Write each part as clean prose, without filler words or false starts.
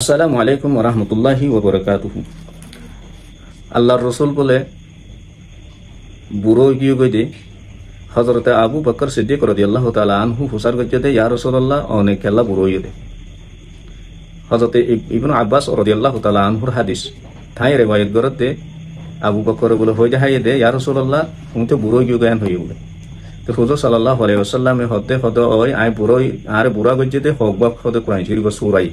আসসালামু আলাইকুম ওয়া রাহমাতুল্লাহি ওয়া বারাকাতুহু। আল্লাহর রসুল বলে বুড়ো গিয়ে গইতে হযরতে আবু বকর সিদ্দিক রাদিয়াল্লাহু তাআলা আনহু হুসার গজ্জতে ইয়া রাসূলুল্লাহ অনেক খেলা বুড়ো গিয়ে হযরতে ইবনে আব্বাস রাদিয়াল্লাহু তাআলা আনহুর হাদিস ঠাই রিওয়ায়াত করতে আবু বকর বলে হয়ে যায় দে ইয়া রাসূলুল্লাহ তুমি তো বুড়ো গিয়ে গান হয়ে বলে তো হুজুর সাল্লাল্লাহু আলাইহি ওয়াসাল্লামে হতে হতে ওই আই বুড়ো আর বুড়া গজ্জতে হকবাক হতে কোরআন শরীফ সূরাই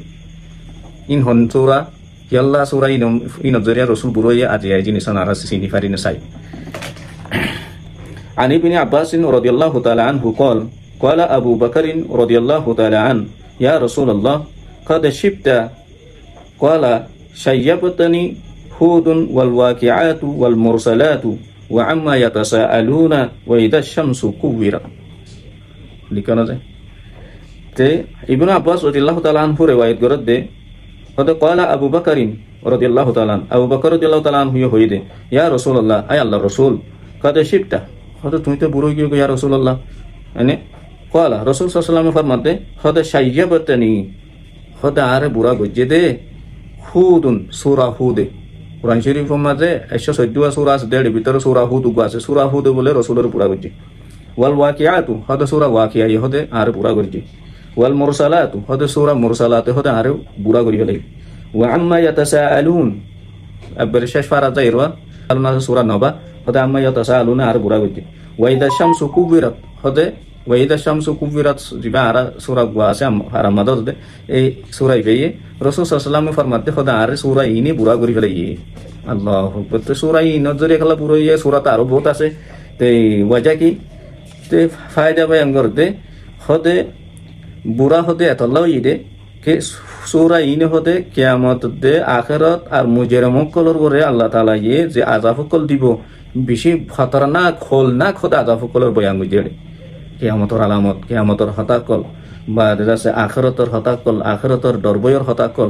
in hon sura yalla sura in obzaria rasul buroya aji jinis ana ras sini farina sai an ibn abbas radhiyallahu ta'ala anhu qala abu bakr radhiyallahu ta'ala an ya rasulullah qad shibta qala shayyabtani hudun wal waqi'atu wal mursalatu wa amma yatasaaluna wa idha ash-shamsu kuwirat likana jay te ibn abbas radhiyallahu ta'ala anhu riwayat gorode হতে কয়লা আবু বকরিন রাদিয়াল্লাহু তাআলা আবু বকর রাদিয়াল্লাহু তাআলা হইয়ে হইদে ইয়া রাসূলুল্লাহ আয় আল্লাহর রাসূল কত শিবতা হতে তুমি তো বুড়ো গিয়ে ইয়া রাসূলুল্লাহ মানে কয়লা রাসূল সাল্লাল্লাহু আলাইহি ওয়াসাল্লাম ফরমাতে হতে শাইয়াবতনি হতে আরে বুড়া গজ্জে দে হুদুন সূরা হুদে কুরআন শরীফের মধ্যে 114 সূরা আছে দেড় ভিতরে সূরা হুদ আছে সূরা হুদ বলে রাসূলের বুড়া গজ্জে ওয়াল ওয়াকিআতু হতে সূরা ওয়াকিআ হতে আরে বুড়া গজ্জে ওয়াল মুরসালাতু হতে সূরা মুরসালাতে হতে আরে বুড়া করি ফেলে ওয়া আম্মা ইয়াতাসাআলুন আবার শেষ ফারা যাইরওয়া আলনা সূরা নবা হতে আম্মা ইয়াতাসাআলুন আরে বুড়া করি ওয়া ইদা শামসু কুবিরাত হতে ওয়া ইদা শামসু কুবিরাত জিবা আরা সূরা গুয়া আছে আর মাদদ এই সূরা ইয়ে রাসূল সাল্লাল্লাহু আলাইহি ওয়াসাল্লাম ফরমাতে হতে আরে সূরা ইনি বুড়া করি ফেলে আল্লাহু আকবার তো সূরা ই নজরে খেলা পুরো ইয়ে সূরা তো আরো বহুত আছে তে ওয়াজা কি তে ফায়দা বয়ান করতে হতে বুড়া হতে এতলাও ইদে কে সূরা ইনে হতে কিয়ামত দে আখিরাত আর মুজরিমক কলর করে আল্লাহ তাআলা ইয়ে যে আযাব কল দিব বেশি খতরনাক খোলনাক খোদা আযাব কলর বয়ান গজেড়ে কিয়ামতের আলামত কিয়ামতের হতাকল বা দেশে আখিরাতের হতাকল আখিরাতের দরবয়র হতাকল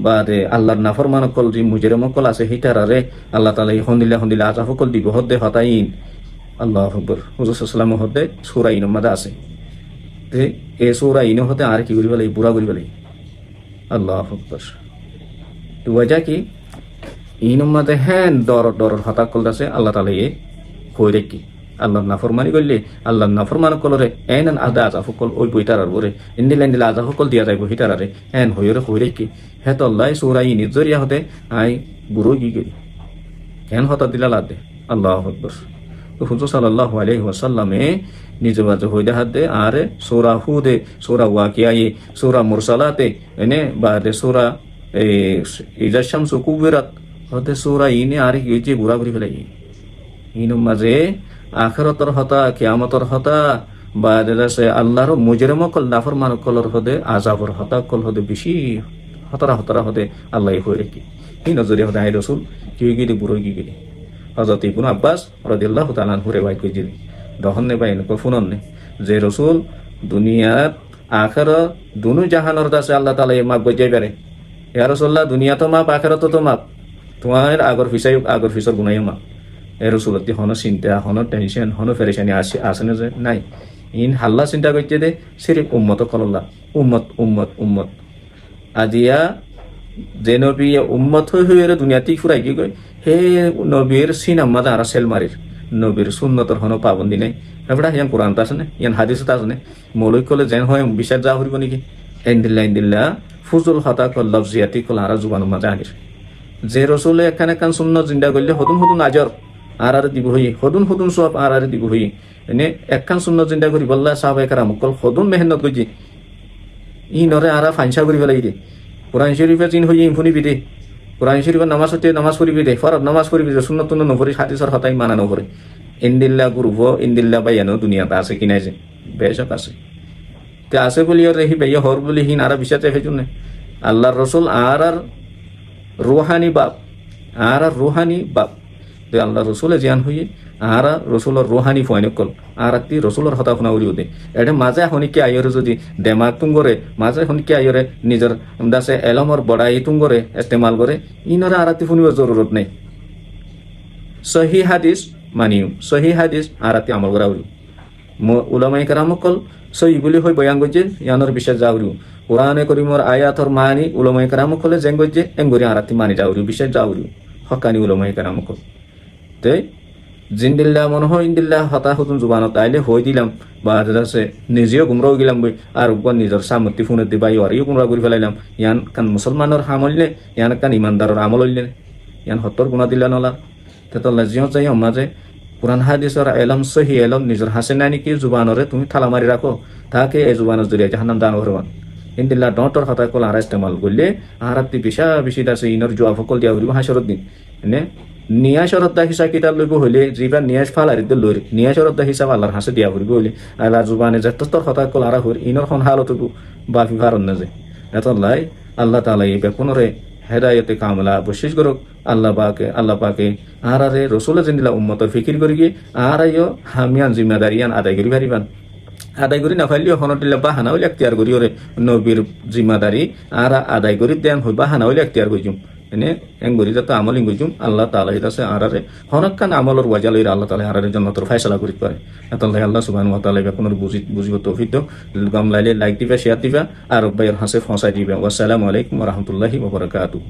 বা দে আল্লাহর নাফরমান কল যে মুজরিমক কল আছে হিতারারে আল্লাহ তাআলা হন্দিলা আযাব কল দিব হতে হতাইন আল্লাহু আকবার হুজুর সাল্লাল্লাহু আলাইহি ওয়াসাল্লাম হতে সূরা ইনের মধ্যে আছে তে এ সূরা ইনে হতে আর কি করি বলে বুড়া করি বলে আল্লাহু আকবার তো ওয়াজা কি ইনের মধ্যে হ্যাঁ দর হতাকল আছে আল্লাহ তাআলা এ কই রেখি আল্লাহর নাফরমানি করলে আল্লাহর নাফরমান কলরে এনান আদা আযাফকল ওই বইটার আরবরে ইন্দিলা আযাফকল দিয়া যাইব হিটারারে এন হইরে কই রেখি হে তো আল্লাহ সূরা ইনের জরিয়া হতে আই বুড়ো কি করি কেন হতা দিলা লাদে আল্লাহু আকবার তো হুজুর সাল্লাল্লাহু আলাইহি ওয়াসাল্লামে নিজে বাজে হইদে হাতে আরে সূরা হুদে সূরা ওয়াকিয়ায়ে সূরা মুরসালাতে এনে বাদে সূরা ইজা শামসু কুবিরাত হতে সূরা ইনে আরে কি বুড়া করি ফেলাই ইনের মাঝে আখিরাতের হতা কিয়ামতের হতা বাদে আছে আল্লাহর মুজরিমকল নাফরমানকলর হতে আযাবর হতা কল হতে বেশি হতরা হতে আল্লাহ হই রেখি এই নজরে হতে আই রাসূল কি গিয়ে বুড়ো গিয়ে হযরত ইবনে আব্বাস রাদিয়াল্লাহু তাআলা আনহু রিওয়ায়াত করেছেন দহনে বাইন কো ফুননে যে রাসূল দুনিয়াত আখিরাত দুনো জাহানের দাসে আল্লাহ তাআলা মাপ গজাই পারে ইয়া রাসূলুল্লাহ দুনিয়া তো মাপ আখিরাত তো মাপ তোমার আগর ফিসর গুনাহ মাপ এ রাসূলতি হন চিন্তা হন টেনশন হন পেরেশানি আসেন যে নাই ইন হাল্লা চিন্তা করতে দে সিরিফ উম্মত কল্লাহ উম্মত আজিয়া যে নবী উম্মত হয়ে দুনিয়াতে ফুরাই কি কয় হে নবীর সিনাম্মা দ্বারা সেল মারির নবীর সুন্নতর হন পাবন্দি নাই এবারে ইয়ান কোরআন আছে না ইয়ান হাদিস আছে না মৌলিক কলে যেন হয় বিশ্বাস যা হইব নাকি ইন্দিল্লা ফুজুল হতা কল লফজিয়াতি কল আর জুবান মাজা আগির যে রাসূলে এখানে কান সুন্নাত জিন্দা করলে হদুন আজর আর দিব হই হদুন সব আর দিব হই এনে একখান সুন্নাত জিন্দা করি বল্লা সাহাবায়ে কেরাম কল হদুন মেহনত কইজি ই নরে আর ফানসা করি ফেলাই দে কোরআন শরীফে জিন হই ইনফুনি বিদে কোরআন শরীফের নামাজ হতে নামাজ পড়িবি দে ফরজ নামাজ পড়িবি দে সুন্নাত তুন নপরি হাদিসের হতাই মানা নপরে ইন্দিল্লা গুরুব ইন্দিল্লা বাইয়ানো দুনিয়াতে আছে কি নাই যে বেশক আছে তে আছে বলি আর হি বাইয়া হর বলি হিন আর বিশ্বাস চাই জন্য আল্লাহর রাসূল আর রূহানি বাপ তে আল্লাহর রাসূলে জান হই আর রাসূলের রূহানি ফয়নকল আর তি রাসূলের হতা খুনা উড়ি দে এটা মাঝে হনিকে আইরে যদি দেমাগ তুঙ্গরে মাঝে হনিকে আইরে নিজের দাসে এলমর বড়াই তুঙ্গরে ইস্তেমাল করে ইনরা আরাতি ফুনির জরুরত নাই সহিহ হাদিস মানিও সহিহ হাদিস আরাতি আমল করা উড়ি উলামায়ে কেরামকল সই বলি হই বয়ান গজে ইয়ানোর বিশ্বাস যাওরিও কোরআনে করিমর আয়াতর মানি উলামায়ে কেরাম কলে জেং গজে এঙ্গরি আরাতি মানি যাওরিও বিশ্বাস যাওরিও হকানি উলামায়ে কেরাম কল তে জিন্দিল্লাহ মনে হয় ইন্দিল্লাহ হতা হতুন জুবানত আইলে হই দিলাম বা আছে নিজেও গুমরাও গেলাম বই আর উপর নিজের সামর্থ্য ফোনে দিবাই আরিও গুমরা করে ফেলাইলাম ইয়ান কান মুসলমানের হামললে ইয়ান কান ইমানদারের আমল হইলে ইয়ান হত্তর গুণা দিলা নলা তেতলা জিও চাই মাঝে কোরআন হাদিসের এলম সহি এলম নিজের হাসে নানি কি জুবানরে তুমি থালা মারি রাখো তাকে এই জুবানের জরিয়া জাহান্নাম দান করবান ইন্দিল্লাহ ডটর হতা কল আর ইস্তেমাল করলে আরাতি বিশা বিশি আছে ইনর জোয়া ফকল দিয়া হইব হাসরত দিন এনে নিয়াসরদ্দা হিসাব কিতাব লইব হইলে যিবা নিয়াস ফালারিতে লইর নিয়াসরদ্দা হিসাব আল্লাহর হাসে দিয়া করিব হইলে আল্লাহ জুবানে যতস্তর কথা কল আরা হইর ইনর খন হালত বাফি ফারন না যায় এতলাই আল্লাহ তাআলা এই বেকুনরে হেদায়েতে কামলা বশিস করুক আল্লাহ পাকে আরারে রাসূল জিন্দিলা উম্মতর ফিকির করি গিয়ে আরাইও হামিয়ান জিম্মাদারিয়ান আদায় করি পারিবান আদায় করি না পাইলেও হনটিল্লা বাহানা হইলে এখতিয়ার করি ওরে নবীর জিম্মাদারি আরা আদায় করি দেন হই বাহানা হইলে এখতিয়ার করিজুম এনে এঙ্গরি যত আমলিং গইজুম আল্লাহ তাআলা হিতাছে আরারে হনকান আমলর ওয়াজা লইরা আল্লাহ তাআলা আরারে জান্নাতের ফয়সালা করিতে পারে এতলাই আল্লাহ সুবহানাহু ওয়া তাআলা বেকুনর বুঝিব তৌফিক দাও গাম লাইলে লাইক দিবা শেয়ার দিবা আর বাইর হাসে ফসাই দিবা ওয়া আসসালামু আলাইকুম ওয়া রাহমাতুল্লাহি ওয়া বারাকাতুহু।